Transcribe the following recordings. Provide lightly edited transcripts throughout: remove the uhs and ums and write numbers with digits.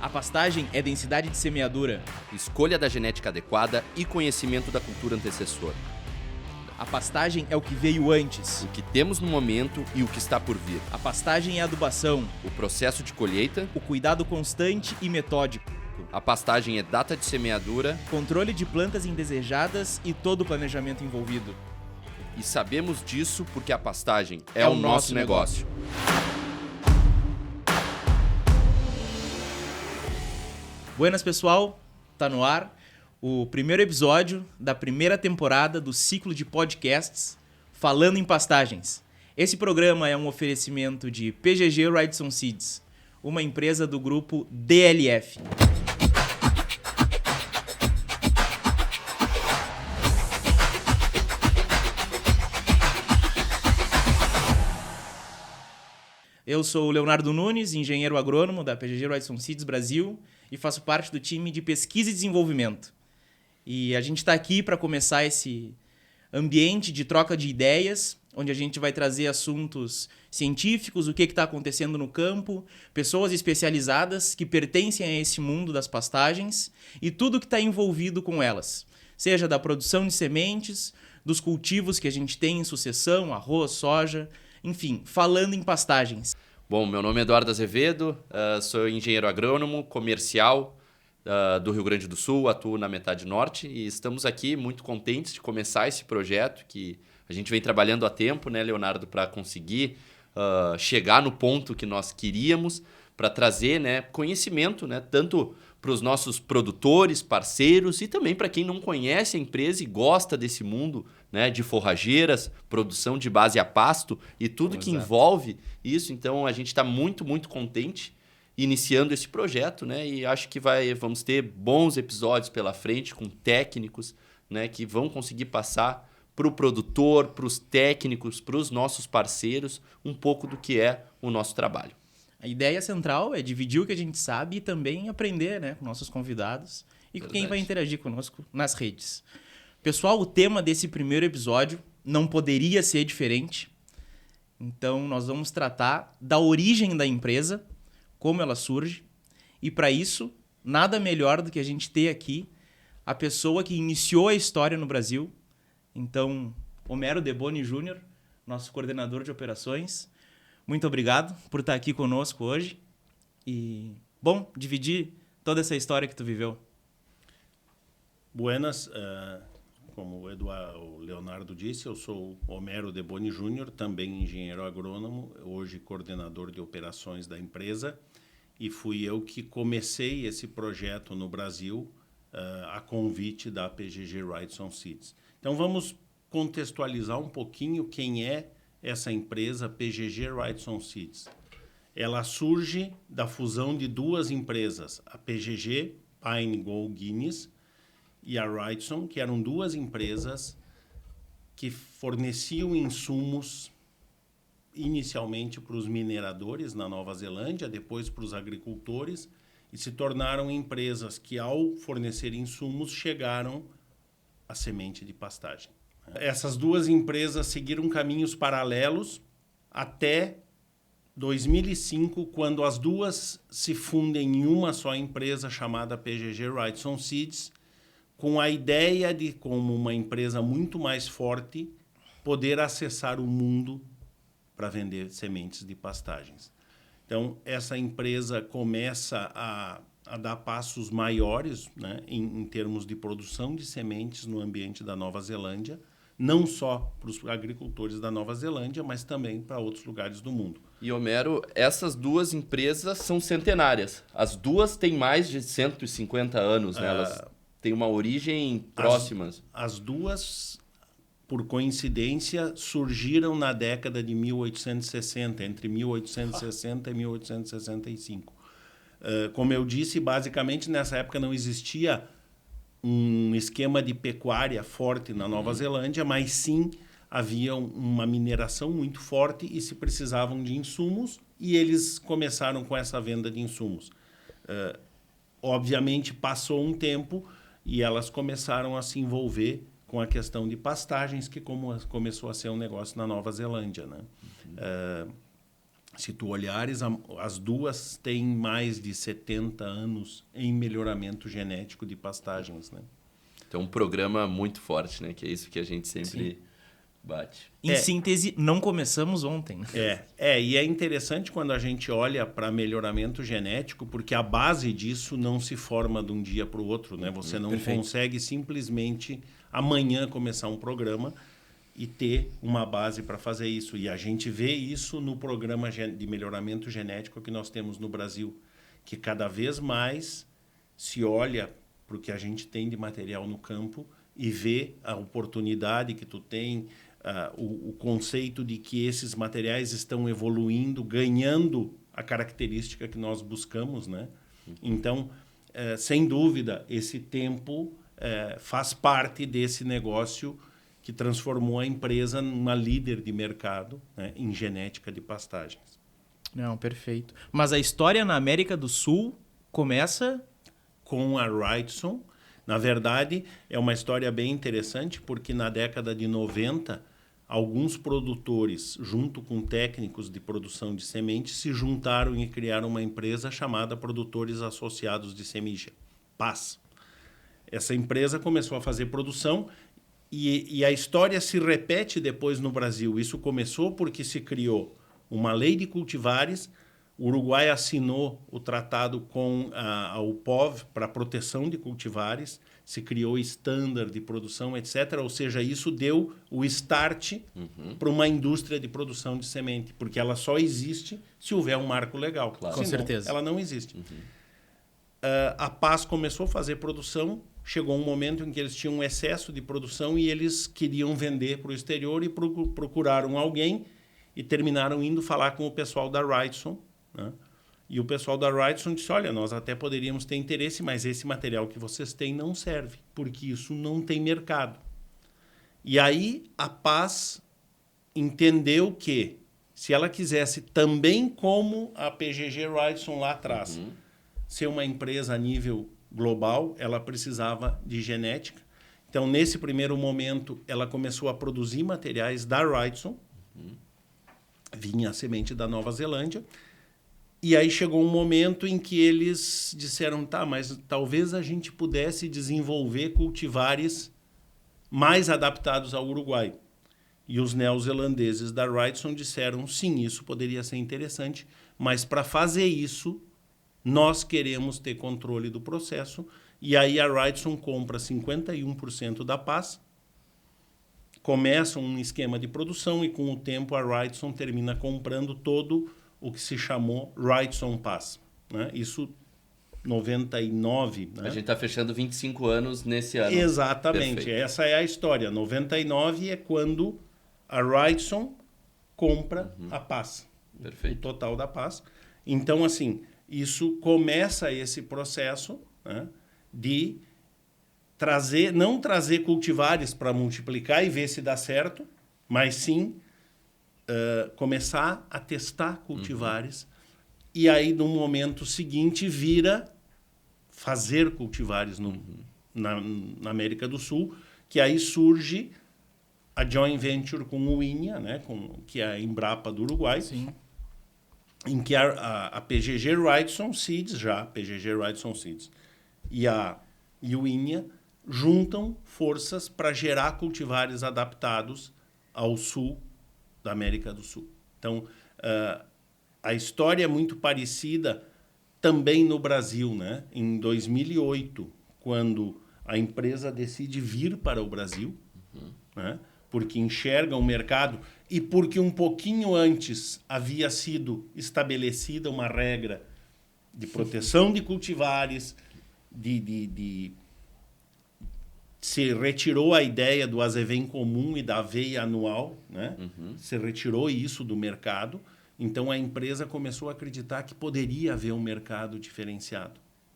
A pastagem é densidade de semeadura. Escolha da genética adequada e conhecimento da cultura antecessora. A pastagem é o que veio antes. O que temos no momento e o que está por vir. A pastagem é a adubação. O processo de colheita. O cuidado constante e metódico. A pastagem é data de semeadura. Controle de plantas indesejadas e todo o planejamento envolvido. E sabemos disso porque a pastagem é o nosso negócio. Buenas, pessoal. Tá no ar o primeiro episódio da primeira temporada do ciclo de podcasts Falando em Pastagens. Esse programa é um oferecimento de PGG Wrightson Seeds, uma empresa do grupo DLF. Eu sou o Leonardo Nunes, engenheiro agrônomo da PGG Wrightson Seeds Brasil e faço parte do time de pesquisa e desenvolvimento. E a gente está aqui para começar esse ambiente de troca de ideias, onde a gente vai trazer assuntos científicos, o que está acontecendo no campo, pessoas especializadas que pertencem a esse mundo das pastagens e tudo que está envolvido com elas, seja da produção de sementes, dos cultivos que a gente tem em sucessão, arroz, soja, enfim, falando em pastagens. Bom, meu nome é Eduardo Azevedo, sou engenheiro agrônomo comercial do Rio Grande do Sul, atuo na metade norte e estamos aqui muito contentes de começar esse projeto que a gente vem trabalhando há tempo, né, Leonardo, para conseguir chegar no ponto que nós queríamos, para trazer, né, conhecimento, né, tanto para os nossos produtores, parceiros e também para quem não conhece a empresa e gosta desse mundo, né, de forrageiras, produção de base a pasto e tudo que envolve isso. Então a gente está muito, muito contente iniciando esse projeto, né, e acho que vamos ter bons episódios pela frente com técnicos, né, que vão conseguir passar para o produtor, para os técnicos, para os nossos parceiros um pouco do que é o nosso trabalho. A ideia central é dividir o que a gente sabe e também aprender, né, com nossos convidados e com quem vai interagir conosco nas redes. Pessoal, o tema desse primeiro episódio não poderia ser diferente. Então, nós vamos tratar da origem da empresa, como ela surge. E, para isso, nada melhor do que a gente ter aqui a pessoa que iniciou a história no Brasil. Então, Homero Deboni Júnior, nosso coordenador de operações. Muito obrigado por estar aqui conosco hoje e, bom, dividir toda essa história que tu viveu. Buenas, como o Leonardo disse, eu sou Homero Deboni Júnior, também engenheiro agrônomo, hoje coordenador de operações da empresa, e fui eu que comecei esse projeto no Brasil a convite da PGG Wrightson Seeds. Então vamos contextualizar um pouquinho quem é essa empresa PGG Wrightson Seeds. Ela surge da fusão de duas empresas, a PGG, Pine Gol Guinness, e a Wrightson, que eram duas empresas que forneciam insumos inicialmente para os mineradores na Nova Zelândia, depois para os agricultores, e se tornaram empresas que, ao fornecer insumos, chegaram à semente de pastagem. Essas duas empresas seguiram caminhos paralelos até 2005, quando as duas se fundem em uma só empresa chamada PGG Wrightson Seeds, com a ideia de, como uma empresa muito mais forte, poder acessar o mundo para vender sementes de pastagens. Então, essa empresa começa a dar passos maiores, né, em termos de produção de sementes no ambiente da Nova Zelândia, não só para os agricultores da Nova Zelândia, mas também para outros lugares do mundo. E, Homero, essas duas empresas são centenárias. As duas têm mais de 150 anos, né? Elas têm uma origem próximas. As duas, por coincidência, surgiram na década de 1860, entre 1860 e 1865. Como eu disse, basicamente, nessa época não existia um esquema de pecuária forte na Nova Zelândia, mas sim havia uma mineração muito forte e se precisavam de insumos e eles começaram com essa venda de insumos. Obviamente, passou um tempo e elas começaram a se envolver com a questão de pastagens, que começou a ser um negócio na Nova Zelândia, né? Se tu olhares, as duas têm mais de 70 anos em melhoramento genético de pastagens, né? Então, um programa muito forte, né? Que é isso que a gente sempre bate. Em síntese, não começamos ontem. E é interessante quando a gente olha para melhoramento genético, porque a base disso não se forma de um dia para o outro, né? Você não consegue simplesmente amanhã começar um programa e ter uma base para fazer isso. E a gente vê isso no programa de melhoramento genético que nós temos no Brasil, que cada vez mais se olha para o que a gente tem de material no campo e vê a oportunidade que tu tem, o conceito de que esses materiais estão evoluindo, ganhando a característica que nós buscamos, né? Então, sem dúvida, esse tempo faz parte desse negócio que transformou a empresa numa líder de mercado, né, em genética de pastagens. Não, perfeito. Mas a história na América do Sul começa com a Wrightson. Na verdade, é uma história bem interessante, porque na década de 90, alguns produtores, junto com técnicos de produção de sementes, se juntaram e criaram uma empresa chamada Produtores Associados de Semija, PAS. Essa empresa começou a fazer produção e a história se repete depois no Brasil. Isso começou porque se criou uma lei de cultivares. O Uruguai assinou o tratado com a UPOV para proteção de cultivares, se criou estándar de produção, etc. Ou seja, isso deu o start para uma indústria de produção de semente, porque ela só existe se houver um marco legal. Claro. Com certeza. Ela não existe. A PAS começou a fazer produção, chegou um momento em que eles tinham um excesso de produção e eles queriam vender para o exterior e procuraram alguém e terminaram indo falar com o pessoal da Wrightson, né? E o pessoal da Wrightson disse, olha, nós até poderíamos ter interesse, mas esse material que vocês têm não serve, porque isso não tem mercado. E aí a PAS entendeu que, se ela quisesse também como a PGG Wrightson lá atrás, ser uma empresa a nível global, ela precisava de genética. Então, nesse primeiro momento, ela começou a produzir materiais da Wrightson, vinha a semente da Nova Zelândia. E aí chegou um momento em que eles disseram, tá, mas talvez a gente pudesse desenvolver cultivares mais adaptados ao Uruguai. E os neozelandeses da Wrightson disseram, sim, isso poderia ser interessante, mas para fazer isso, nós queremos ter controle do processo. E aí a Wrightson compra 51% da PAS, começa um esquema de produção e com o tempo a Wrightson termina comprando todo o que se chamou Wrightson PAS, né? Isso 99. Né? A gente está fechando 25 anos nesse ano. Exatamente, Perfeito. Essa é a história. 99 é quando a Wrightson compra a PAS, Perfeito. o total da PAS. Então, assim, isso começa esse processo, né, de não trazer cultivares para multiplicar e ver se dá certo, mas sim começar a testar cultivares e aí, no momento seguinte, vira fazer cultivares na América do Sul, que aí surge a joint venture com o INEA, né, que é a Embrapa do Uruguai, Sim. em que a PGG Wrightson Seeds, PGG Wrightson Seeds e o INEA juntam forças para gerar cultivares adaptados ao sul da América do Sul. Então, a história é muito parecida também no Brasil, né? Em 2008, quando a empresa decide vir para o Brasil, né? Porque enxerga o mercado e porque um pouquinho antes havia sido estabelecida uma regra de proteção de cultivares, se retirou a ideia do azevém comum e da aveia anual, né? Se retirou isso do mercado. Então, a empresa começou a acreditar que poderia haver um mercado difereda,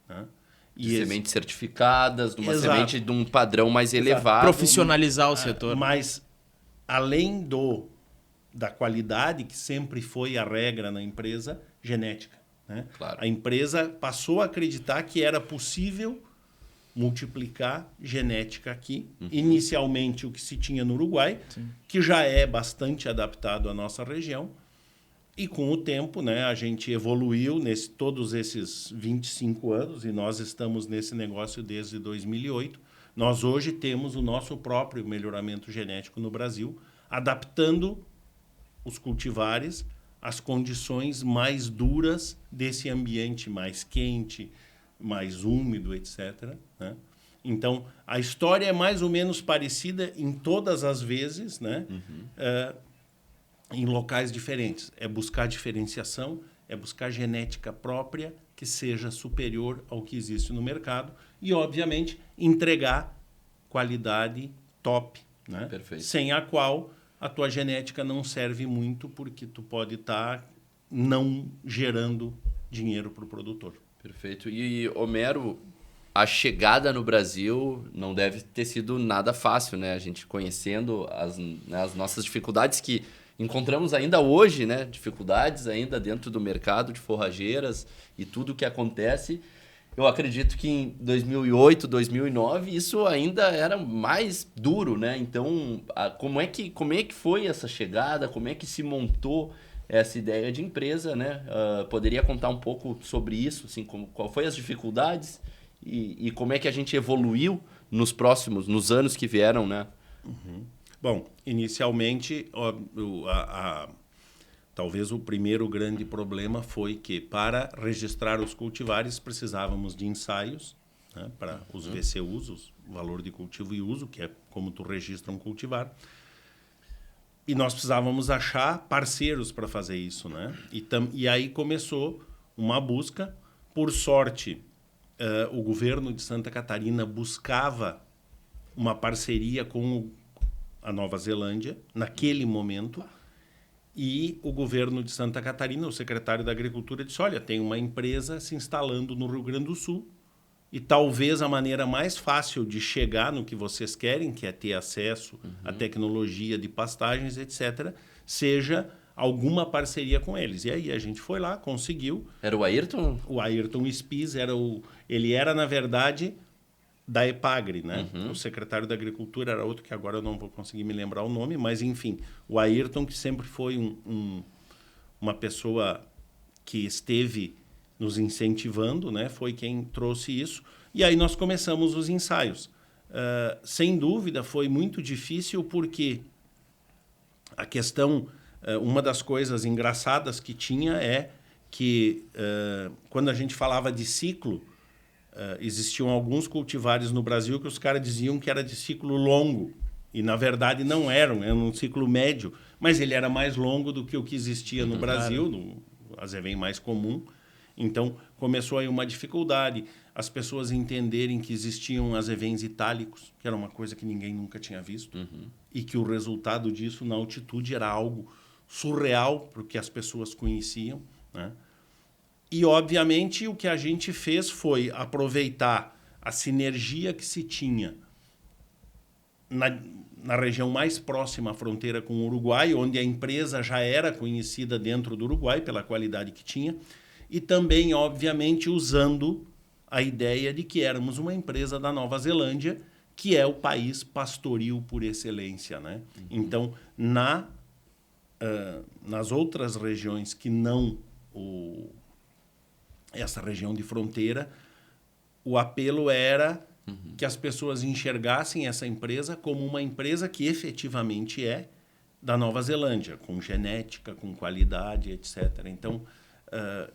né? De sementes certificadas, de uma Exato. semente de um padrão mais elevado. Profissionalizar o setor. Mas, além da qualidade, que sempre foi a regra na empresa, genética, né? Claro. A empresa passou a acreditar que era possível multiplicar genética aqui. Inicialmente, o que se tinha no Uruguai, que já é bastante adaptado à nossa região. E com o tempo, né, a gente evoluiu todos esses 25 anos e nós estamos nesse negócio desde 2008. Nós hoje temos o nosso próprio melhoramento genético no Brasil, adaptando os cultivares às condições mais duras desse ambiente mais quente, mais úmido, etc., né? Então, a história é mais ou menos parecida em todas as vezes, né? Em locais diferentes. É buscar diferenciação, é buscar genética própria que seja superior ao que existe no mercado e, obviamente, entregar qualidade top, né? Perfeito. Sem a qual a tua genética não serve muito porque tu pode estar não gerando dinheiro para o produtor. Perfeito. E, Homero, a chegada no Brasil não deve ter sido nada fácil, né? A gente conhecendo as nossas dificuldades que encontramos ainda hoje, né? Dificuldades ainda dentro do mercado de forrageiras e tudo o que acontece. Eu acredito que em 2008, 2009, isso ainda era mais duro, né? Então, como é que foi essa chegada? Como é que se montou essa ideia de empresa, né? Poderia contar um pouco sobre isso, assim, qual foi as dificuldades e como é que a gente evoluiu nos anos que vieram, né? Uhum. Bom, inicialmente, talvez o primeiro grande problema foi que para registrar os cultivares precisávamos de ensaios, né, para os VCUs, os valor de cultivo e uso, que é como tu registra um cultivar. E nós precisávamos achar parceiros para fazer isso, né? E aí começou uma busca. Por sorte, o governo de Santa Catarina buscava uma parceria com a Nova Zelândia, naquele momento, e o governo de Santa Catarina, o secretário da Agricultura, disse, olha, tem uma empresa se instalando no Rio Grande do Sul e talvez a maneira mais fácil de chegar no que vocês querem, que é ter acesso à tecnologia de pastagens, etc., seja alguma parceria com eles. E aí a gente foi lá, conseguiu. Era o Ayrton? O Ayrton Spies ele era, na verdade, da Epagre, né? O secretário da Agricultura era outro que agora eu não vou conseguir me lembrar o nome, mas enfim, o Ayrton, que sempre foi uma pessoa que esteve nos incentivando, né? Foi quem trouxe isso. E aí nós começamos os ensaios. Sem dúvida, foi muito difícil porque a questão, uma das coisas engraçadas que tinha é que quando a gente falava de ciclo, existiam alguns cultivares no Brasil que os caras diziam que era de ciclo longo. E, na verdade, não eram. Era um ciclo médio. Mas ele era mais longo do que o que existia no Brasil, no azevém mais comum. Então, começou aí uma dificuldade. As pessoas entenderem que existiam azevéns itálicos, que era uma coisa que ninguém nunca tinha visto. E que o resultado disso, na altitude, era algo surreal, porque as pessoas conheciam, né? E, obviamente, o que a gente fez foi aproveitar a sinergia que se tinha na região mais próxima à fronteira com o Uruguai, onde a empresa já era conhecida dentro do Uruguai pela qualidade que tinha, e também, obviamente, usando a ideia de que éramos uma empresa da Nova Zelândia, que é o país pastoril por excelência, né? Então, nas outras regiões que não essa região de fronteira, o apelo era que as pessoas enxergassem essa empresa como uma empresa que efetivamente é da Nova Zelândia, com genética, com qualidade, etc. Então,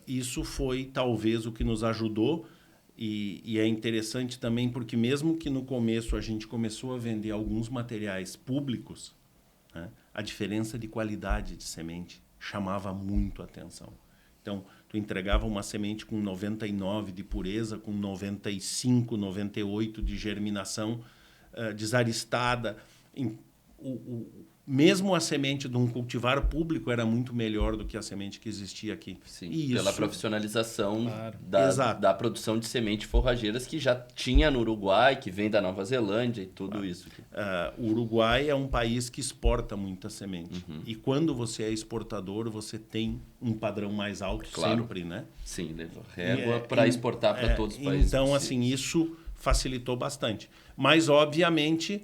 isso foi talvez o que nos ajudou e é interessante também porque mesmo que no começo a gente começou a vender alguns materiais públicos, né, a diferença de qualidade de semente chamava muito a atenção. Então, tu entregava uma semente com 99 de pureza, com 95, 98 de germinação, desaristada. Mesmo a semente de um cultivar público era muito melhor do que a semente que existia aqui. Sim, pela profissionalização da produção de semente forrageiras que já tinha no Uruguai, que vem da Nova Zelândia e tudo isso. O Uruguai é um país que exporta muita semente. E quando você é exportador, você tem um padrão mais alto, claro, sempre, né? Sim, leva régua para exportar para todos os países. Então, assim, isso facilitou bastante. Mas, obviamente,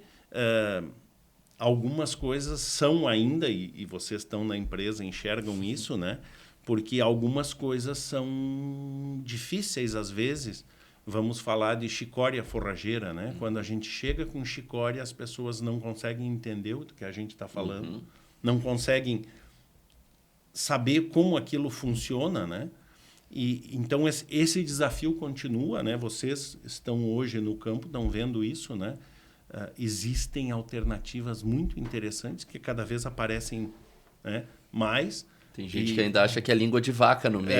algumas coisas são ainda, e vocês estão na empresa, enxergam isso, né? Porque algumas coisas são difíceis às vezes. Vamos falar de chicória forrageira, né? Quando a gente chega com chicória, as pessoas não conseguem entender o que a gente está falando, não conseguem saber como aquilo funciona, né? E então esse desafio continua, né? Vocês estão hoje no campo, estão vendo isso, né? Existem alternativas muito interessantes que cada vez aparecem, né, mais. Tem gente que ainda acha que é língua de vaca no meio,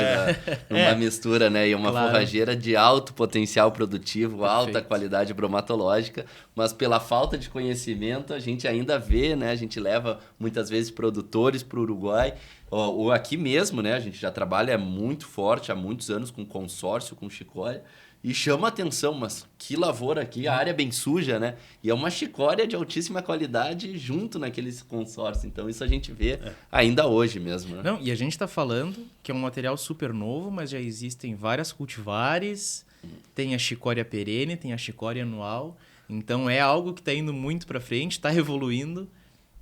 numa mistura, né? E uma forrageira de alto potencial produtivo, Perfeito. alta qualidade bromatológica, mas pela falta de conhecimento a gente ainda vê, né? A gente leva muitas vezes produtores para o Uruguai, ou aqui mesmo, né? A gente já trabalha muito forte há muitos anos com consórcio, com chicória, e chama atenção, mas que lavoura aqui, a área é bem suja, né? E é uma chicória de altíssima qualidade junto naqueles consórcios. Então isso a gente vê ainda hoje mesmo, né? Não, e a gente está falando que é um material super novo, mas já existem várias cultivares, tem a chicória perene, tem a chicória anual. Então é algo que está indo muito para frente, está evoluindo.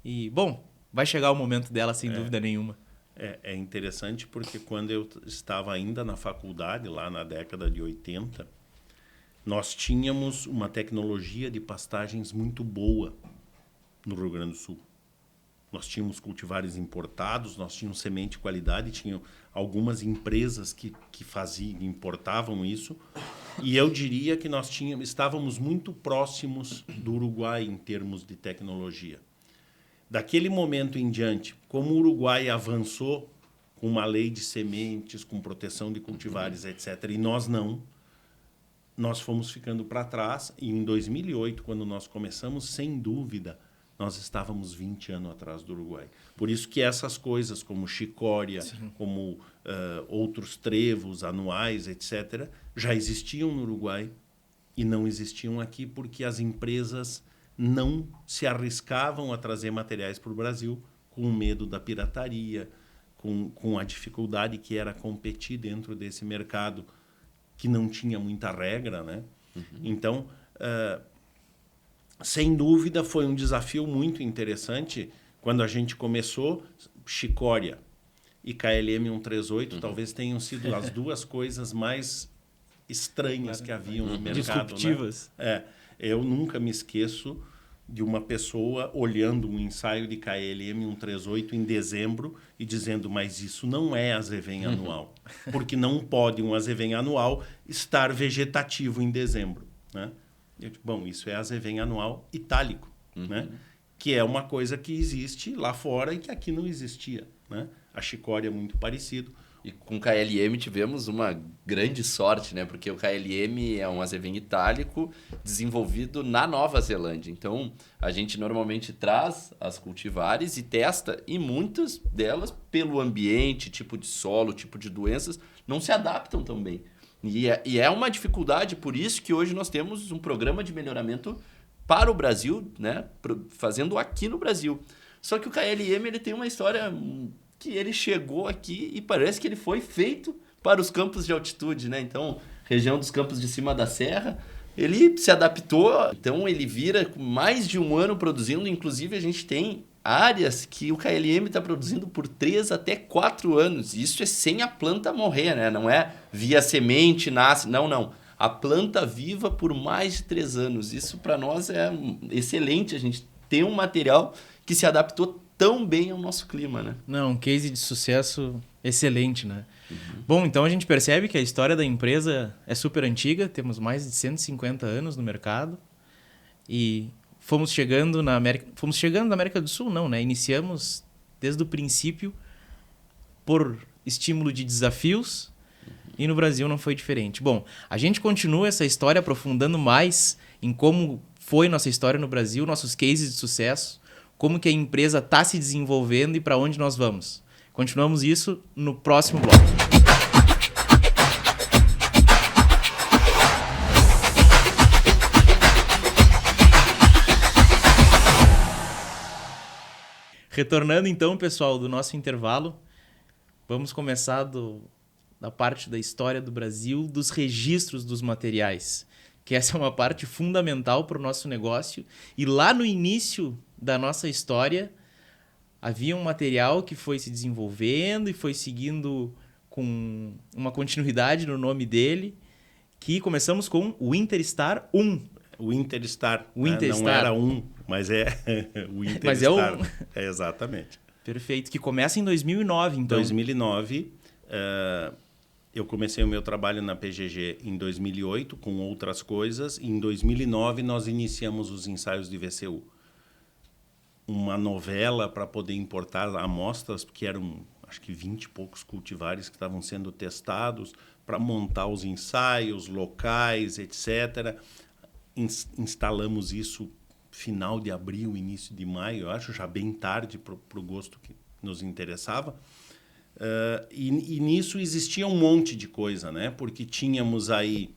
E, bom, vai chegar o momento dela sem dúvida nenhuma. É interessante porque quando eu estava ainda na faculdade, lá na década de 80, nós tínhamos uma tecnologia de pastagens muito boa no Rio Grande do Sul. Nós tínhamos cultivares importados, nós tínhamos semente de qualidade, tinham algumas empresas que importavam isso. E eu diria que nós estávamos muito próximos do Uruguai em termos de tecnologia. Daquele momento em diante, como o Uruguai avançou com uma lei de sementes, com proteção de cultivares, etc., e nós não, nós fomos ficando para trás. E em 2008, quando nós começamos, sem dúvida, nós estávamos 20 anos atrás do Uruguai. Por isso que essas coisas como chicória, como outros trevos anuais, etc., já existiam no Uruguai e não existiam aqui porque as empresas não se arriscavam a trazer materiais para o Brasil com medo da pirataria, com a dificuldade que era competir dentro desse mercado que não tinha muita regra, né? Então, sem dúvida, foi um desafio muito interessante quando a gente começou. Chicória e KLM 138 talvez tenham sido as duas coisas mais estranhas que haviam no mercado. Disruptivas. Né? Eu nunca me esqueço de uma pessoa olhando um ensaio de KLM 138 em dezembro e dizendo, mas isso não é azevém anual, porque não pode um azevém anual estar vegetativo em dezembro. Né? Eu digo, bom, isso é azevém anual itálico, né? Que é uma coisa que existe lá fora e que aqui não existia. Né? A chicória é muito parecido. E com o KLM tivemos uma grande sorte, né? Porque o KLM é um azevém itálico desenvolvido na Nova Zelândia. Então, a gente normalmente traz as cultivares e testa, e muitas delas, pelo ambiente, tipo de solo, tipo de doenças, não se adaptam tão bem. E é uma dificuldade, por isso que hoje nós temos um programa de melhoramento para o Brasil, né? Fazendo aqui no Brasil. Só que o KLM ele tem uma história que ele chegou aqui e parece que ele foi feito para os campos de altitude, né? Então, região dos Campos de Cima da Serra, ele se adaptou, então ele vira com mais de um ano produzindo, inclusive a gente tem áreas que o KLM está produzindo por 3 até 4 anos. Isso é sem a planta morrer, né? Não é via semente, nasce, não. A planta viva por mais de 3 anos. Isso para nós é excelente, a gente tem um material que se adaptou tão bem ao nosso clima, né? Não, um case de sucesso excelente, né? Bom, então a gente percebe que a história da empresa é super antiga, temos mais de 150 anos no mercado e fomos chegando na América do Sul, não, né? Iniciamos desde o princípio por estímulo de desafios e no Brasil não foi diferente. Bom, a gente continua essa história aprofundando mais em como foi nossa história no Brasil, nossos cases de sucesso, como que a empresa está se desenvolvendo e para onde nós vamos. Continuamos isso no próximo bloco. Retornando então, pessoal, do nosso intervalo, vamos começar da parte da história do Brasil, dos registros dos materiais, que essa é uma parte fundamental para o nosso negócio. E lá no início da nossa história, havia um material que foi se desenvolvendo e foi seguindo com uma continuidade no nome dele, que começamos com o Interstar 1. O Interstar. O Interstar. Não era mas é o Interstar. Mas é um... Exatamente. Perfeito. Que começa em 2009, então. 2009. Eu comecei o meu trabalho na PGG em 2008 com outras coisas. Em 2009 nós iniciamos os ensaios de VCU. Uma novela para poder importar amostras, porque eram acho que 20 e poucos cultivares que estavam sendo testados para montar os ensaios, locais, etc. Instalamos isso final de abril, início de maio, eu acho, já bem tarde para o gosto que nos interessava. E nisso existia um monte de coisa, né? Porque tínhamos aí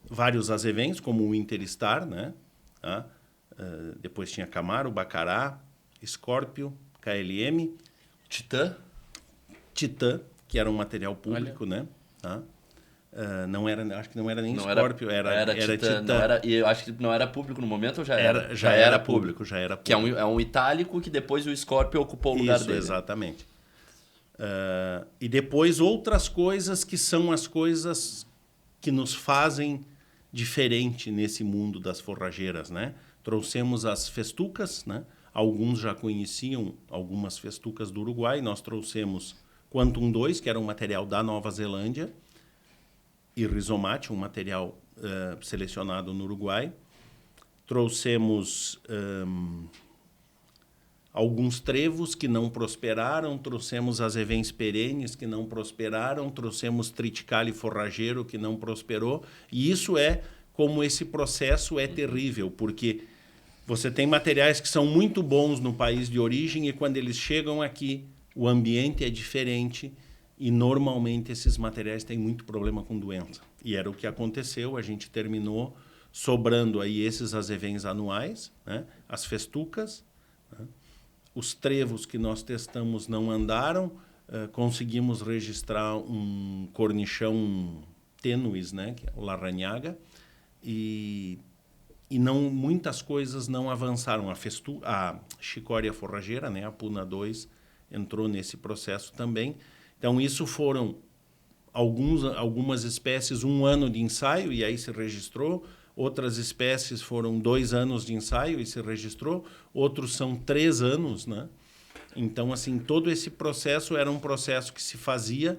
vários azevens, como o Interstar, né? Depois tinha Camaro, Bacará, Scorpio, KLM, Titã, que era um material público, né? Não era, acho que não era nem Scorpio, era Titã. Não era, e eu acho que não era público no momento ou já era? Já era público. Que é um itálico que depois o Scorpio ocupou o lugar dele. Exatamente. E depois outras coisas que são as coisas que nos fazem diferente nesse mundo das forrageiras, né? Trouxemos as festucas, né? Alguns já conheciam algumas festucas do Uruguai. Nós trouxemos Quantum 2, que era um material da Nova Zelândia, e Rizomate, um material selecionado no Uruguai. Trouxemos alguns trevos que não prosperaram, trouxemos azevens perenes que não prosperaram, trouxemos triticale forrageiro que não prosperou. E isso é como esse processo é terrível, porque você tem materiais que são muito bons no país de origem e quando eles chegam aqui, o ambiente é diferente e normalmente esses materiais têm muito problema com doença. E era o que aconteceu, a gente terminou sobrando aí esses azevens anuais, né? As festucas, né? Os trevos que nós testamos não andaram, conseguimos registrar um cornichão tênues, né? Que é o Larrañaga, e não, muitas coisas não avançaram. A chicória forrageira, né? A Puna 2, entrou nesse processo também. Então, isso foram algumas espécies, 1 ano de ensaio, e aí se registrou. Outras espécies foram 2 anos de ensaio e se registrou. Outros são 3 anos, né? Então, assim, todo esse processo era um processo que se fazia,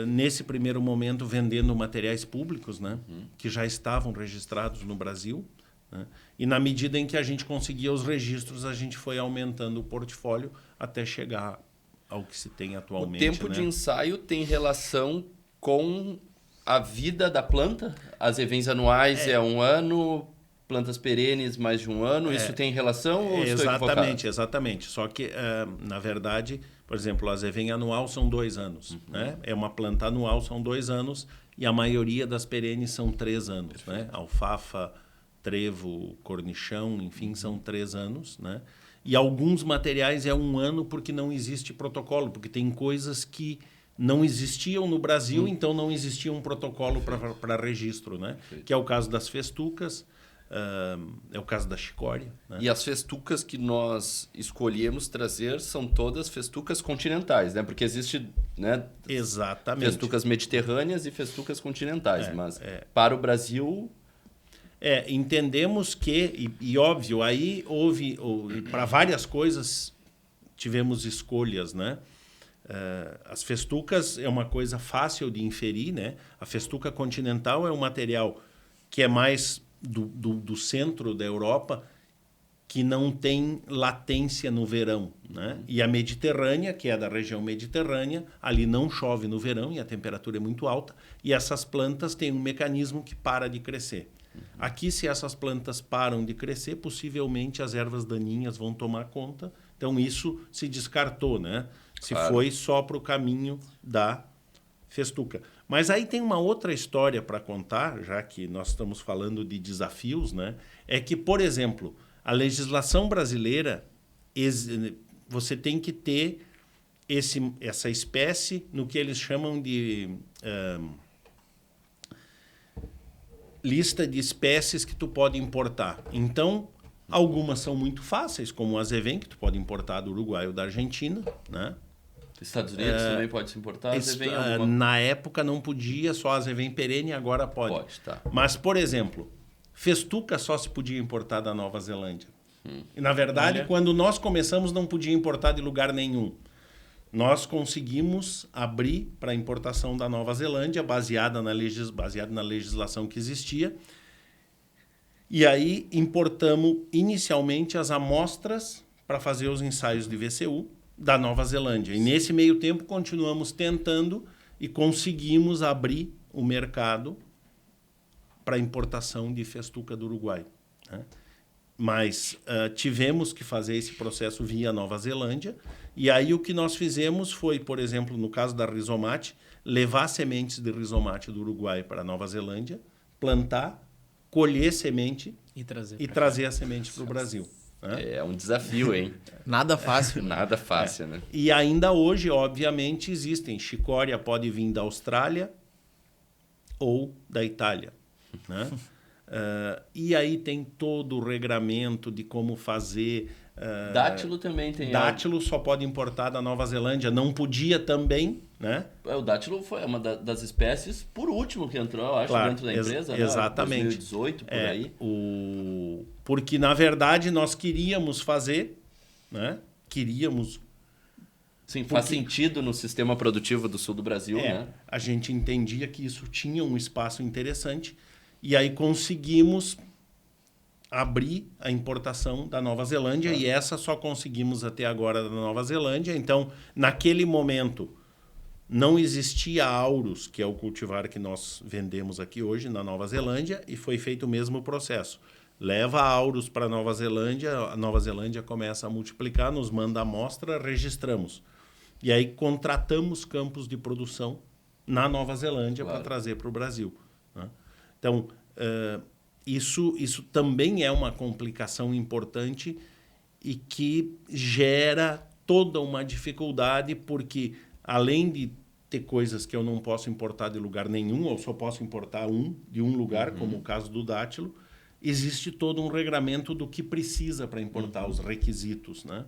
nesse primeiro momento, vendendo materiais públicos, né? Que já estavam registrados no Brasil. Né? E, na medida em que a gente conseguia os registros, a gente foi aumentando o portfólio até chegar ao que se tem atualmente. O tempo de ensaio tem relação com a vida da planta? Azevens anuais é 1 ano, plantas perenes mais de 1 ano, isso tem relação ou estou equivocado? Exatamente. Só que, na verdade, por exemplo, o azevém anual são 2 anos. Né? É uma planta anual, são 2 anos, e a maioria das perenes são 3 anos. Né? Alfafa, trevo, cornichão, enfim, são 3 anos. Né? E alguns materiais é 1 ano porque não existe protocolo, porque tem coisas que não existiam no Brasil, então não existia um protocolo para registro, né? Que é o caso das festucas, é o caso da chicória. Né? E as festucas que nós escolhemos trazer são todas festucas continentais, né? Porque existe, né? Exatamente. Festucas mediterrâneas e festucas continentais, mas para o Brasil... entendemos que, e óbvio, aí houve, para várias coisas, tivemos escolhas, né? As festucas é uma coisa fácil de inferir, né? A festuca continental é um material que é mais do centro da Europa, que não tem latência no verão, né? E a mediterrânea, que é da região mediterrânea, ali não chove no verão e a temperatura é muito alta, e essas plantas têm um mecanismo que para de crescer. Aqui, se essas plantas param de crescer, possivelmente as ervas daninhas vão tomar conta. Então, isso se descartou, né? Se foi só para o caminho da festuca. Mas aí tem uma outra história para contar, já que nós estamos falando de desafios, né? É que, por exemplo, a legislação brasileira, você tem que ter essa espécie no que eles chamam de... lista de espécies que tu pode importar. Então, Algumas são muito fáceis, como o azevém, que tu pode importar do Uruguai ou da Argentina, né? Estados Unidos também pode se importar? Na época não podia, só azevém perene, agora pode. Pode, tá. Mas, por exemplo, festuca só se podia importar da Nova Zelândia. E, na verdade, quando nós começamos, não podia importar de lugar nenhum. Nós conseguimos abrir para importação da Nova Zelândia, baseada na legislação que existia. E aí importamos inicialmente as amostras para fazer os ensaios de VCU da Nova Zelândia. E nesse meio tempo continuamos tentando e conseguimos abrir o mercado para importação de festuca do Uruguai, né? Mas tivemos que fazer esse processo via Nova Zelândia. E aí o que nós fizemos foi, por exemplo, no caso da Rizomate, levar sementes de Rizomate do Uruguai para a Nova Zelândia, plantar, colher semente e trazer a semente para o Brasil. Né? É um desafio, hein? Nada fácil. Nada fácil, né? E ainda hoje, obviamente, existem. Chicória pode vir da Austrália ou da Itália, né? E aí tem todo o regramento de como fazer. Dátilo também tem. Dátilo só pode importar da Nova Zelândia. Não podia também, né? O dátilo foi uma das espécies, por último, que entrou, eu acho, claro, dentro da empresa. Exatamente. 2018, por aí. Porque, na verdade, nós queríamos fazer, né? Sim, faz sentido no sistema produtivo do sul do Brasil, né? A gente entendia que isso tinha um espaço interessante. E aí conseguimos abrir a importação da Nova Zelândia, e essa só conseguimos até agora da Nova Zelândia. Então, naquele momento, não existia Aurus, que é o cultivar que nós vendemos aqui hoje na Nova Zelândia, e foi feito o mesmo processo. Leva a Aurus para a Nova Zelândia começa a multiplicar, nos manda a amostra, registramos. E aí contratamos campos de produção na Nova Zelândia para trazer para o Brasil, né? Então, isso também é uma complicação importante e que gera toda uma dificuldade, porque além de ter coisas que eu não posso importar de lugar nenhum, ou só posso importar de um lugar, como o caso do dátilo, existe todo um regramento do que precisa para importar, os requisitos, né?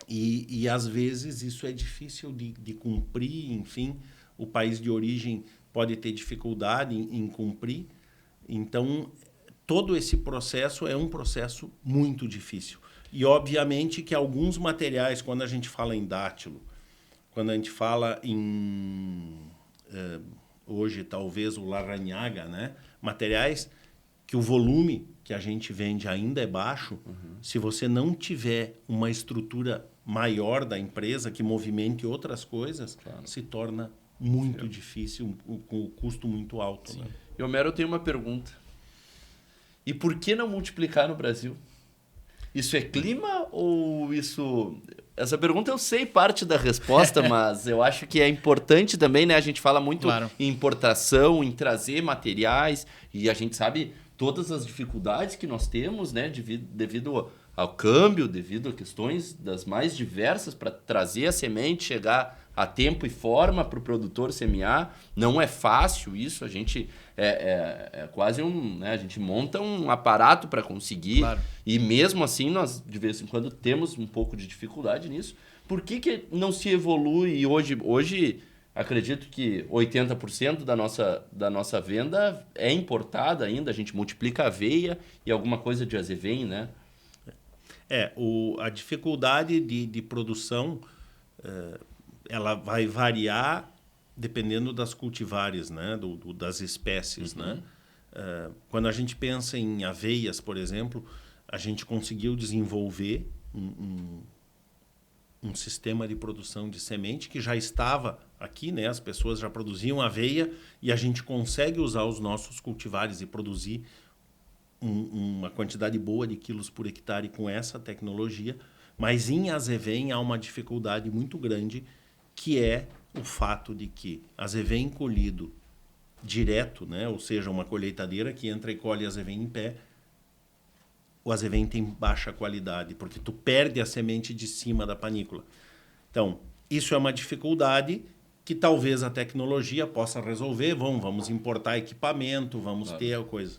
E às vezes isso é difícil de cumprir, enfim, o país de origem pode ter dificuldade em cumprir. Então, todo esse processo é um processo muito difícil. E, obviamente, que alguns materiais, quando a gente fala em dátilo, quando a gente fala em, hoje, talvez, o laranhaga, né? Materiais que o volume que a gente vende ainda é baixo. Se você não tiver uma estrutura maior da empresa que movimente outras coisas, se torna muito difícil, com o custo muito alto. Né? E, Homero, eu tenho uma pergunta. E por que não multiplicar no Brasil? Isso é clima ou isso... Essa pergunta eu sei parte da resposta, mas eu acho que é importante também, né? A gente fala muito em importação, em trazer materiais, e a gente sabe todas as dificuldades que nós temos, né? Devido ao câmbio, devido a questões das mais diversas para trazer a semente, chegar a tempo e forma para o produtor semear. Não é fácil isso, a gente é quase né? A gente monta um aparato para conseguir, e mesmo assim nós de vez em quando temos um pouco de dificuldade nisso. Por que não se evolui? E hoje acredito que 80% da nossa venda é importada ainda, a gente multiplica aveia e alguma coisa de azevém, né? A dificuldade de produção, ela vai variar dependendo das cultivares, né? Das espécies. Né? Quando a gente pensa em aveias, por exemplo, a gente conseguiu desenvolver um sistema de produção de semente que já estava aqui, né? As pessoas já produziam aveia e a gente consegue usar os nossos cultivares e produzir uma quantidade boa de quilos por hectare com essa tecnologia. Mas em azevém há uma dificuldade muito grande, que é o fato de que azevém colhido direto, né? Ou seja, uma colheitadeira que entra e colhe azevém em pé, o azevém tem baixa qualidade, porque tu perde a semente de cima da panícula. Então, isso é uma dificuldade que talvez a tecnologia possa resolver. Vamos importar equipamento, vamos ter a coisa.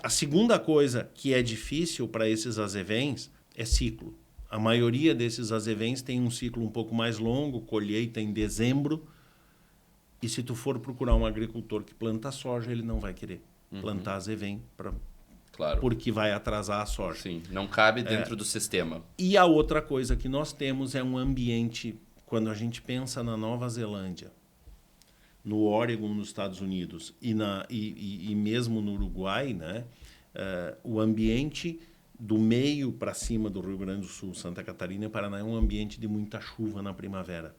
A segunda coisa que é difícil para esses azevens é ciclo. A maioria desses azevens tem um ciclo um pouco mais longo, colheita em dezembro. E se tu for procurar um agricultor que planta soja, ele não vai querer plantar azevém porque vai atrasar a soja. Sim, não cabe dentro do sistema. E a outra coisa que nós temos é um ambiente, quando a gente pensa na Nova Zelândia, no Oregon, nos Estados Unidos, e mesmo no Uruguai, né? O ambiente do meio para cima do Rio Grande do Sul, Santa Catarina e Paraná é um ambiente de muita chuva na primavera.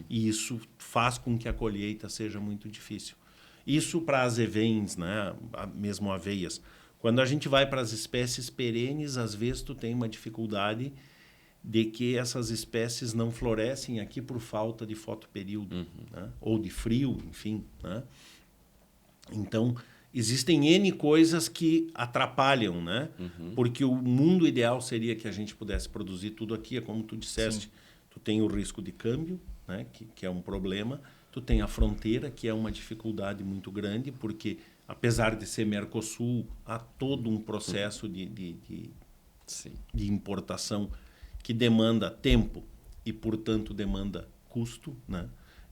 E isso faz com que a colheita seja muito difícil. Isso para azevens, né? Mesmo aveias. Quando a gente vai para as espécies perenes, às vezes tu tem uma dificuldade de que essas espécies não florescem aqui por falta de fotoperíodo, né? Ou de frio, enfim, né? Então, existem N coisas que atrapalham, né? Porque o mundo ideal seria que a gente pudesse produzir tudo aqui, é como tu disseste. Sim. Tu tem o risco de câmbio, né? Que é um problema. Tu tem a fronteira, que é uma dificuldade muito grande, porque, apesar de ser Mercosul, há todo um processo de importação que demanda tempo e, portanto, demanda custo, né?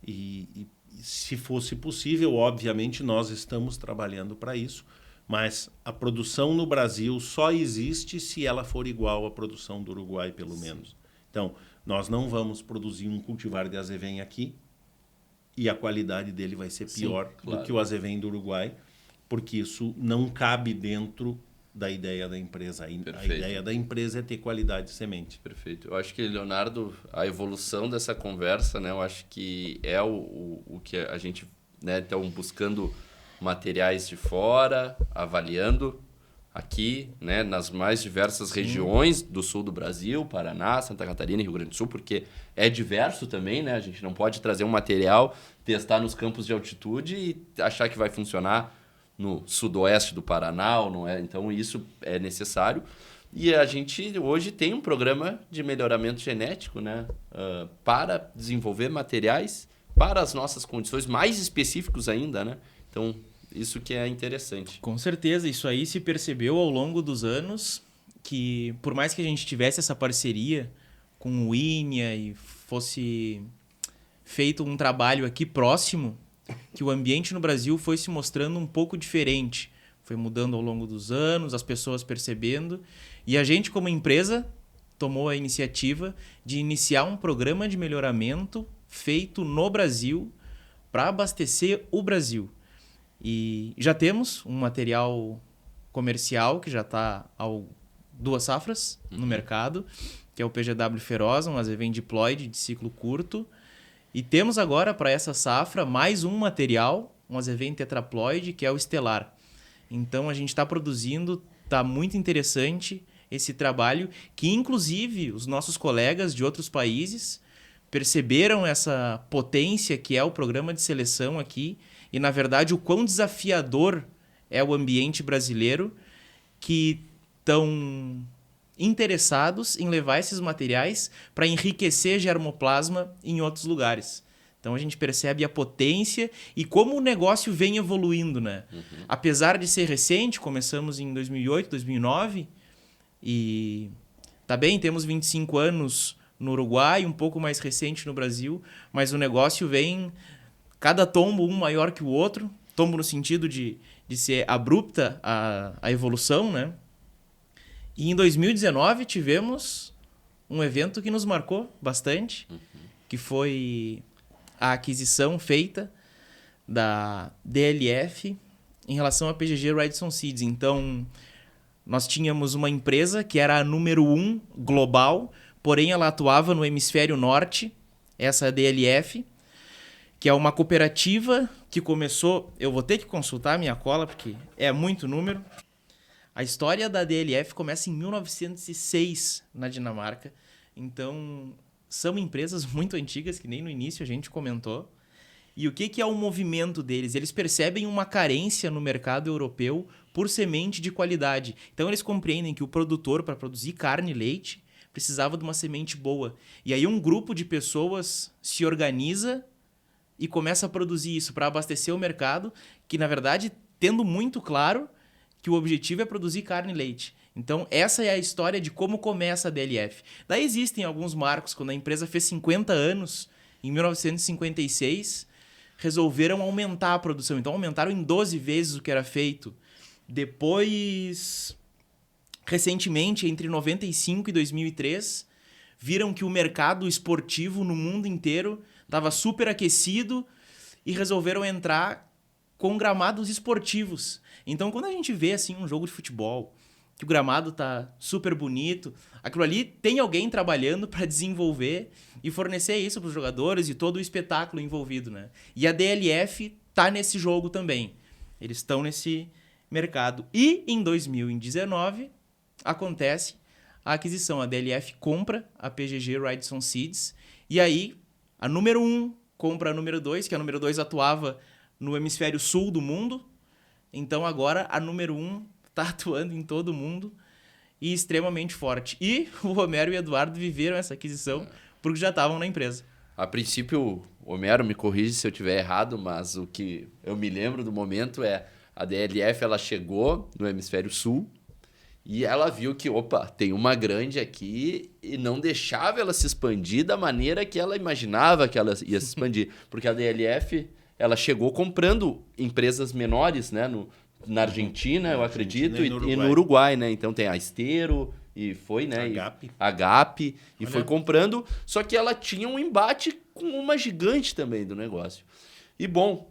E se fosse possível, obviamente, nós estamos trabalhando para isso, mas a produção no Brasil só existe se ela for igual à produção do Uruguai, pelo menos. Então, nós não vamos produzir um cultivar de azevém aqui e a qualidade dele vai ser pior do que o azevém do Uruguai, porque isso não cabe dentro da ideia da empresa. A ideia da empresa é ter qualidade de semente. Perfeito. Eu acho que, Leonardo, a evolução dessa conversa, né, eu acho que é o que a gente, né, então, buscando materiais de fora, avaliando aqui, né, nas mais diversas regiões do sul do Brasil, Paraná, Santa Catarina e Rio Grande do Sul, porque é diverso também, né? A gente não pode trazer um material, testar nos campos de altitude e achar que vai funcionar no sudoeste do Paraná, ou não é? Então, isso é necessário. E a gente hoje tem um programa de melhoramento genético, né? Para desenvolver materiais para as nossas condições, mais específicos ainda, né? Então, isso que é interessante. Com certeza, isso aí se percebeu ao longo dos anos, que por mais que a gente tivesse essa parceria com o INEA e fosse feito um trabalho aqui próximo, que o ambiente no Brasil foi se mostrando um pouco diferente. Foi mudando ao longo dos anos, as pessoas percebendo. E a gente, como empresa, tomou a iniciativa de iniciar um programa de melhoramento feito no Brasil para abastecer o Brasil. E já temos um material comercial que já está há 2 safras no mercado, que é o PGW Feroz, um azevém diploide de ciclo curto. E temos agora, para essa safra, mais um material, um azevém tetraploide, que é o Estelar. Então, a gente está produzindo, está muito interessante esse trabalho, que inclusive os nossos colegas de outros países perceberam essa potência que é o programa de seleção aqui e, na verdade, o quão desafiador é o ambiente brasileiro, que estão interessados em levar esses materiais para enriquecer germoplasma em outros lugares. Então a gente percebe a potência e como o negócio vem evoluindo, né? Apesar de ser recente, começamos em 2008, 2009 e tá bem, temos 25 anos no Uruguai, um pouco mais recente no Brasil, mas o negócio vem cada tombo um maior que o outro, tombo no sentido de ser abrupta a evolução, né? E em 2019 tivemos um evento que nos marcou bastante, que foi a aquisição feita da DLF em relação à PGG Radisson Seeds. Então, nós tínhamos uma empresa que era a número 1 global, porém ela atuava no hemisfério norte, essa DLF, que é uma cooperativa que começou... Eu vou ter que consultar a minha cola, porque é muito número. A história da DLF começa em 1906, na Dinamarca. Então, são empresas muito antigas, que nem no início a gente comentou. E o que é o movimento deles? Eles percebem uma carência no mercado europeu por semente de qualidade. Então, eles compreendem que o produtor, para produzir carne e leite, precisava de uma semente boa. E aí um grupo de pessoas se organiza e começa a produzir isso para abastecer o mercado, que, na verdade, tendo muito claro que o objetivo é produzir carne e leite. Então, essa é a história de como começa a DLF. Daí existem alguns marcos. Quando a empresa fez 50 anos, em 1956, resolveram aumentar a produção. Então, aumentaram em 12 vezes o que era feito. Depois, recentemente, entre 95 e 2003, viram que o mercado esportivo no mundo inteiro estava super aquecido e resolveram entrar com gramados esportivos. Então, quando a gente vê assim um jogo de futebol, que o gramado tá super bonito, aquilo ali tem alguém trabalhando para desenvolver e fornecer isso para os jogadores e todo o espetáculo envolvido, né? E a DLF tá nesse jogo também. Eles estão nesse mercado. E em 2019 acontece a aquisição. A DLF compra a PGG Wrightson Seeds e aí a número 1 compra a número 2, que a número 2 atuava no hemisfério sul do mundo. Então agora a número 1 está atuando em todo o mundo e extremamente forte. E o Homero e o Eduardo viveram essa aquisição porque já estavam na empresa. A princípio, Homero, me corrige se eu estiver errado, mas o que eu me lembro do momento é a DLF ela chegou no hemisfério sul e ela viu que, opa, tem uma grande aqui e não deixava ela se expandir da maneira que ela imaginava que ela ia se expandir. Porque a DLF ela chegou comprando empresas menores, né, na Argentina, eu acredito, e no Uruguai, né? Então tem a Esteiro e foi, né? Agape e foi comprando, só que ela tinha um embate com uma gigante também do negócio. E bom,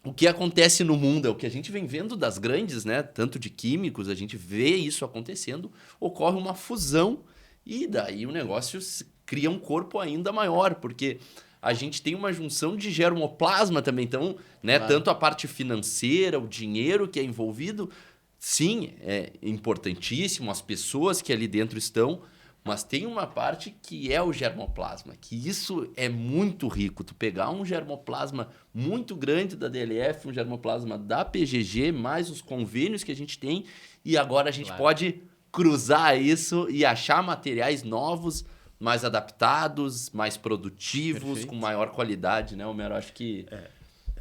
o que acontece no mundo é o que a gente vem vendo das grandes, né? Tanto de químicos, a gente vê isso acontecendo, ocorre uma fusão e daí o negócio cria um corpo ainda maior, porque a gente tem uma junção de germoplasma também. Então, né, claro, tanto a parte financeira, o dinheiro que é envolvido, sim, é importantíssimo, as pessoas que ali dentro estão, mas tem uma parte que é o germoplasma, que isso é muito rico. Tu pegar um germoplasma muito grande da DLF, um germoplasma da PGG, mais os convênios que a gente tem, e agora a gente pode cruzar isso e achar materiais novos, mais adaptados, mais produtivos, perfeito, com maior qualidade, né, Homero? Acho que...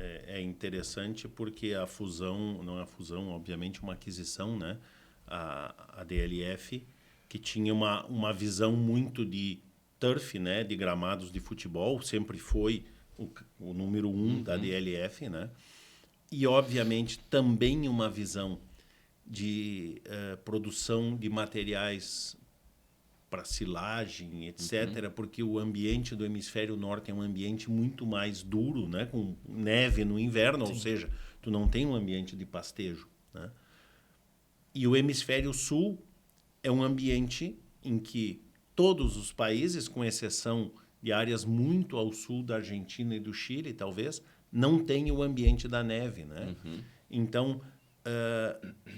É interessante porque a fusão, não é a fusão, obviamente uma aquisição, né? A DLF, que tinha uma visão muito de turf, né? De gramados de futebol, sempre foi o número 1 da DLF, né? E, obviamente, também uma visão de produção de materiais para silagem, etc., porque o ambiente do hemisfério norte é um ambiente muito mais duro, né? Com neve no inverno, sim, ou seja, tu não tem um ambiente de pastejo, né? E o hemisfério sul é um ambiente em que todos os países, com exceção de áreas muito ao sul da Argentina e do Chile, talvez, não tem o ambiente da neve, né? Então,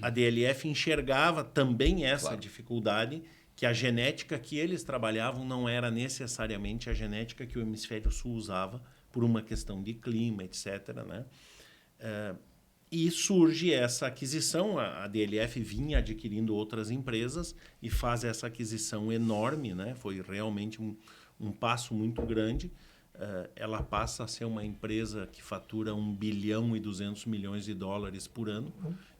a DLF enxergava também essa dificuldade, que a genética que eles trabalhavam não era necessariamente a genética que o hemisfério sul usava, por uma questão de clima, etc., né? E surge essa aquisição, a DLF vinha adquirindo outras empresas e faz essa aquisição enorme, né? Foi realmente um passo muito grande. Ela passa a ser uma empresa que fatura $1 bilhão e 200 milhões de dólares por ano.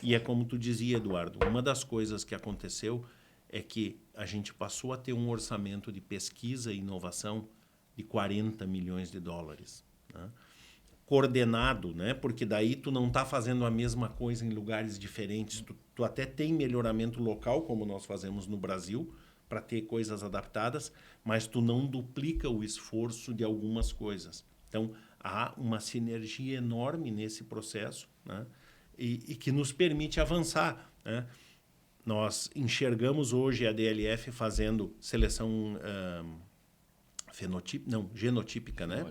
E é como tu dizia, Eduardo, uma das coisas que aconteceu é que a gente passou a ter um orçamento de pesquisa e inovação de $40 milhões de dólares, né? Coordenado, né? Porque daí tu não está fazendo a mesma coisa em lugares diferentes. Tu até tem melhoramento local, como nós fazemos no Brasil, para ter coisas adaptadas, mas tu não duplica o esforço de algumas coisas. Então, há uma sinergia enorme nesse processo, né? E que nos permite avançar, né? Nós enxergamos hoje a DLF fazendo seleção genotípica, né?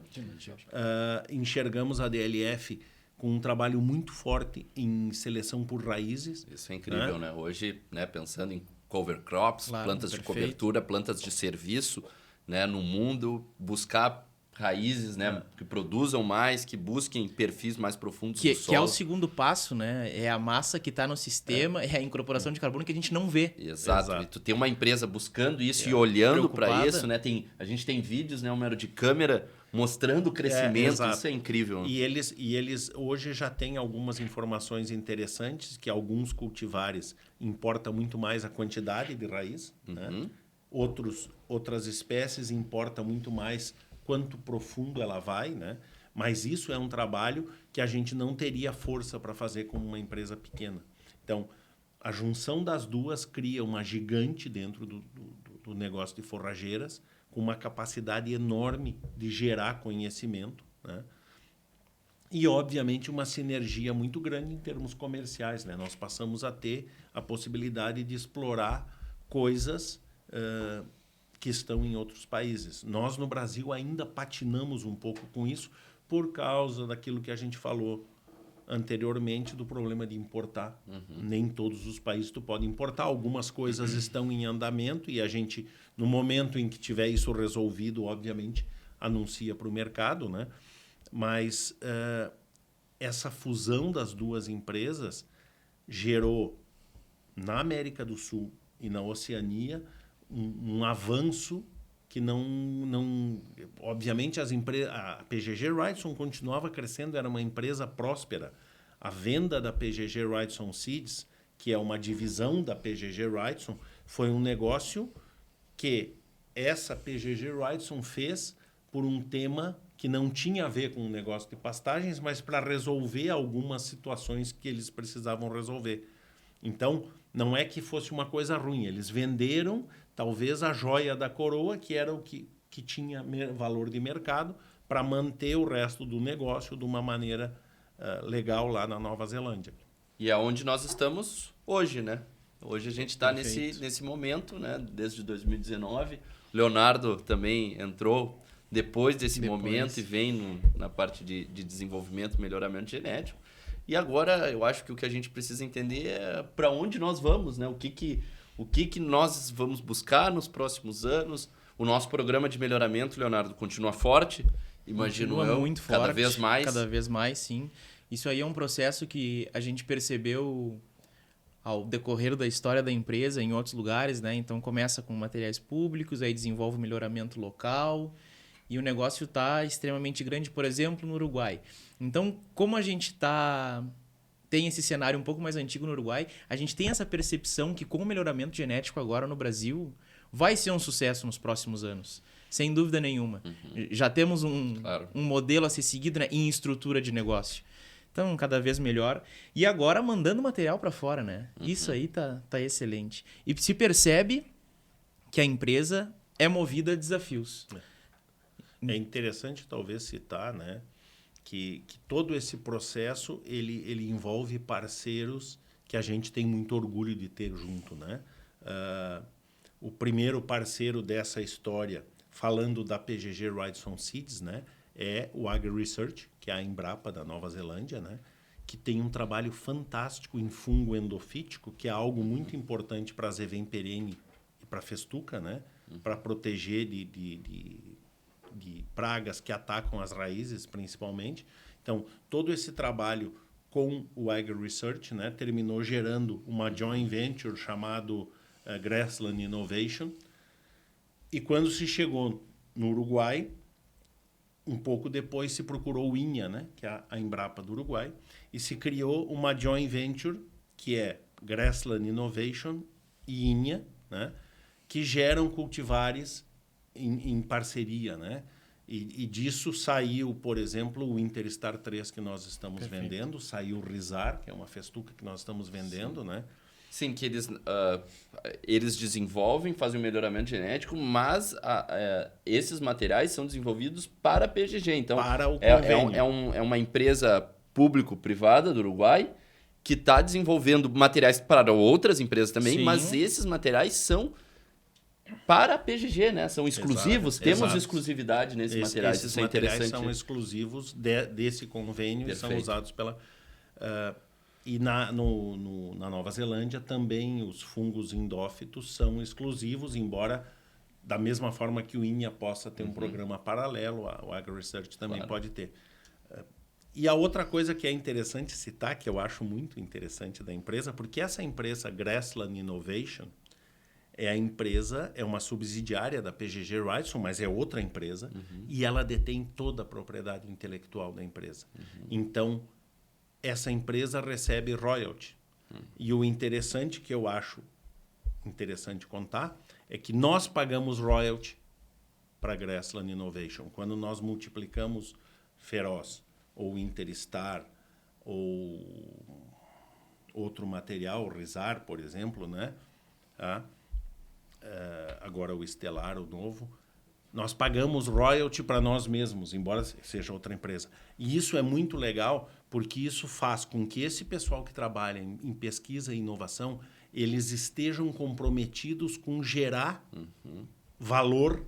Enxergamos a DLF com um trabalho muito forte em seleção por raízes. Isso é incrível, né? Hoje, né, pensando em cover crops, claro, plantas de cobertura, plantas de serviço, né, no mundo, buscar raízes, né, que produzam mais, que busquem perfis mais profundos do solo. Que é o segundo passo, né? É a massa que está no sistema, é a incorporação de carbono que a gente não vê. Exato. E tu tem uma empresa buscando isso e olhando para isso, né? A gente tem vídeos, né, Homero, de câmera mostrando o crescimento, exato. isso é incrível. E eles hoje já têm algumas informações interessantes, que alguns cultivares importa muito mais a quantidade de raiz, né? Outras espécies importa muito mais quanto profundo ela vai, né? Mas isso é um trabalho que a gente não teria força para fazer como uma empresa pequena. Então, a junção das duas cria uma gigante dentro do negócio de forrageiras, com uma capacidade enorme de gerar conhecimento, né? E, obviamente, uma sinergia muito grande em termos comerciais, né? Nós passamos a ter a possibilidade de explorar coisas que estão em outros países. Nós, no Brasil, ainda patinamos um pouco com isso por causa daquilo que a gente falou anteriormente, do problema de importar. Nem todos os países tu pode importar. Algumas coisas estão em andamento e a gente, no momento em que tiver isso resolvido, obviamente, anuncia para o mercado, né? Mas essa fusão das duas empresas gerou, na América do Sul e na Oceania, um avanço que não obviamente a PGG Wrightson continuava crescendo, era uma empresa próspera. A venda da PGG Wrightson Seeds, que é uma divisão da PGG Wrightson, foi um negócio que essa PGG Wrightson fez por um tema que não tinha a ver com o negócio de pastagens, mas para resolver algumas situações que eles precisavam resolver. Então, não é que fosse uma coisa ruim, eles venderam talvez a joia da coroa, que era o que tinha valor de mercado, para manter o resto do negócio de uma maneira legal lá na Nova Zelândia. E é onde nós estamos hoje, né? Hoje a gente está nesse momento, né? Desde 2019. Leonardo também entrou depois desse momento e vem na parte de desenvolvimento, melhoramento genético. E agora eu acho que o que a gente precisa entender é para onde nós vamos, né? O que nós vamos buscar nos próximos anos. O nosso programa de melhoramento, Leonardo, continua forte, imagino eu, muito forte, cada vez mais. Cada vez mais, sim. Isso aí é um processo que a gente percebeu ao decorrer da história da empresa em outros lugares, né? Então começa com materiais públicos, aí desenvolve o melhoramento local e o negócio está extremamente grande, por exemplo, no Uruguai. Então, como a gente tem esse cenário um pouco mais antigo no Uruguai, a gente tem essa percepção que com o melhoramento genético agora no Brasil vai ser um sucesso nos próximos anos, sem dúvida nenhuma. Já temos um modelo a ser seguido, né, em estrutura de negócio. Então, cada vez melhor. E agora mandando material para fora, né? Isso aí tá excelente. E se percebe que a empresa é movida a desafios. É interessante talvez citar, né, que todo esse processo ele envolve parceiros que a gente tem muito orgulho de ter junto, né? O primeiro parceiro dessa história, falando da PGG Wrightson Seeds, né, é o Agri Research, que é a Embrapa da Nova Zelândia, né, que tem um trabalho fantástico em fungo endofítico, que é algo muito importante para a Zevem perene e para a festuca, né, para proteger de pragas que atacam as raízes, principalmente. Então, todo esse trabalho com o Agri Research, né, terminou gerando uma joint venture chamado Grassland Innovation. E quando se chegou no Uruguai, um pouco depois se procurou o INHA, né, que é a Embrapa do Uruguai, e se criou uma joint venture, que é Grassland Innovation e INHA, né, que geram cultivares em parceria, né? E disso saiu, por exemplo, o Interstar 3 que nós estamos vendendo, saiu o Rizar, que é uma festuca que nós estamos vendendo, né? Sim, que eles desenvolvem, fazem um melhoramento genético, mas esses materiais são desenvolvidos para a PGG. Então, para o convênio. É uma empresa público-privada do Uruguai que está desenvolvendo materiais para outras empresas também, mas esses materiais são para a PGG, né? São exclusivos, temos exclusividade nesses materiais. Esses isso é materiais interessante. são exclusivos desse convênio. Perfeito. E são usados pela... e na Nova Zelândia também os fungos endófitos são exclusivos, embora da mesma forma que o INHA possa ter um programa paralelo, o Agri Research também pode ter. E a outra coisa que é interessante citar, que eu acho muito interessante da empresa, porque essa empresa Grassland Innovation, A empresa é uma subsidiária da PGG Wrightson, mas é outra empresa, e ela detém toda a propriedade intelectual da empresa. Então, essa empresa recebe royalty. E o interessante que eu acho interessante contar é que nós pagamos royalty para a Grassland Innovation. Quando nós multiplicamos Feroz, ou Interstar, ou outro material, o Rizar, por exemplo, né? Agora o Estelar, o novo, nós pagamos royalty para nós mesmos, embora seja outra empresa. E isso é muito legal, porque isso faz com que esse pessoal que trabalha em pesquisa e inovação, eles estejam comprometidos com gerar valor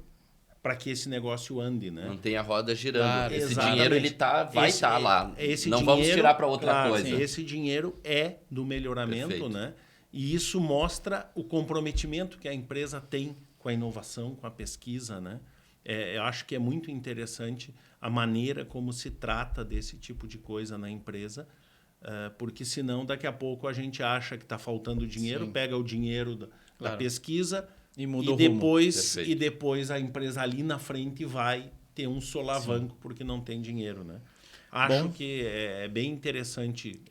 para que esse negócio ande, né? Não tem a roda girando. Claro, esse exatamente. dinheiro ele vai estar lá. Esse não dinheiro, vamos tirar para outra claro, coisa. Esse dinheiro é do melhoramento, Perfeito. né? E isso mostra o comprometimento que a empresa tem com a inovação, com a pesquisa, né? Eu acho que é muito interessante a maneira como se trata desse tipo de coisa na empresa, porque senão daqui a pouco a gente acha que está faltando dinheiro, Sim. pega o dinheiro da pesquisa E muda o e depois a empresa ali na frente vai ter um solavanco porque não tem dinheiro, né? Acho que é bem interessante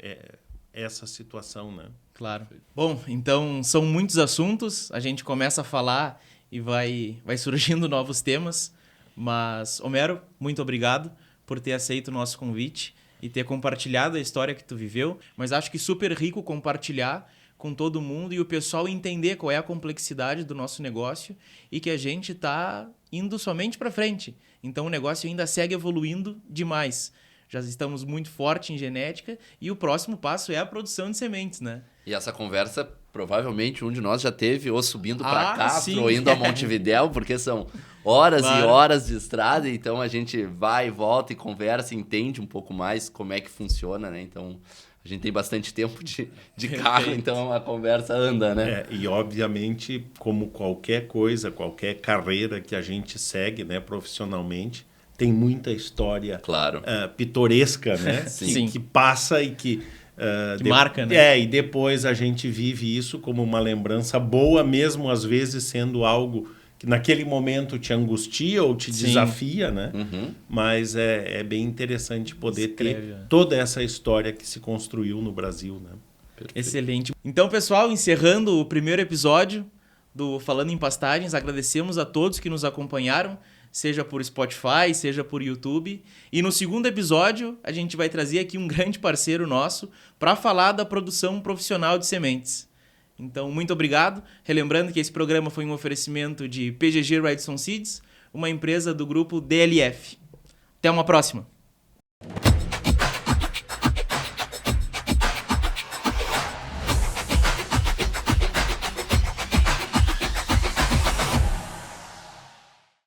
essa situação, né? Claro. Bom, então são muitos assuntos, a gente começa a falar e vai surgindo novos temas, mas, Homero, muito obrigado por ter aceito o nosso convite e ter compartilhado a história que tu viveu, mas acho que super rico compartilhar com todo mundo e o pessoal entender qual é a complexidade do nosso negócio e que a gente está indo somente para frente. Então o negócio ainda segue evoluindo demais. Já estamos muito forte em genética e o próximo passo é a produção de sementes, né? E essa conversa, provavelmente, um de nós já teve ou subindo para Castro sim. ou indo a Montevidéu, porque são horas Claro. e horas de estrada, então a gente vai e volta e conversa, entende um pouco mais como é que funciona, né? Então, a gente tem bastante tempo de carro, então a conversa anda, né? E, obviamente, como qualquer coisa, qualquer carreira que a gente segue, né, profissionalmente, tem muita história Claro. pitoresca, né? Sim. Que passa e que... marca, né? E depois a gente vive isso como uma lembrança boa, mesmo às vezes sendo algo que naquele momento te angustia ou te desafia, né? Mas é bem interessante poder ter toda essa história que se construiu no Brasil, né? Perfeito. Excelente. Então, pessoal, encerrando o primeiro episódio do Falando em Pastagens, agradecemos a todos que nos acompanharam, seja por Spotify, seja por YouTube. E no segundo episódio, a gente vai trazer aqui um grande parceiro nosso para falar da produção profissional de sementes. Então, muito obrigado. Relembrando que esse programa foi um oferecimento de PGG Wrightson Seeds, uma empresa do grupo DLF. Até uma próxima!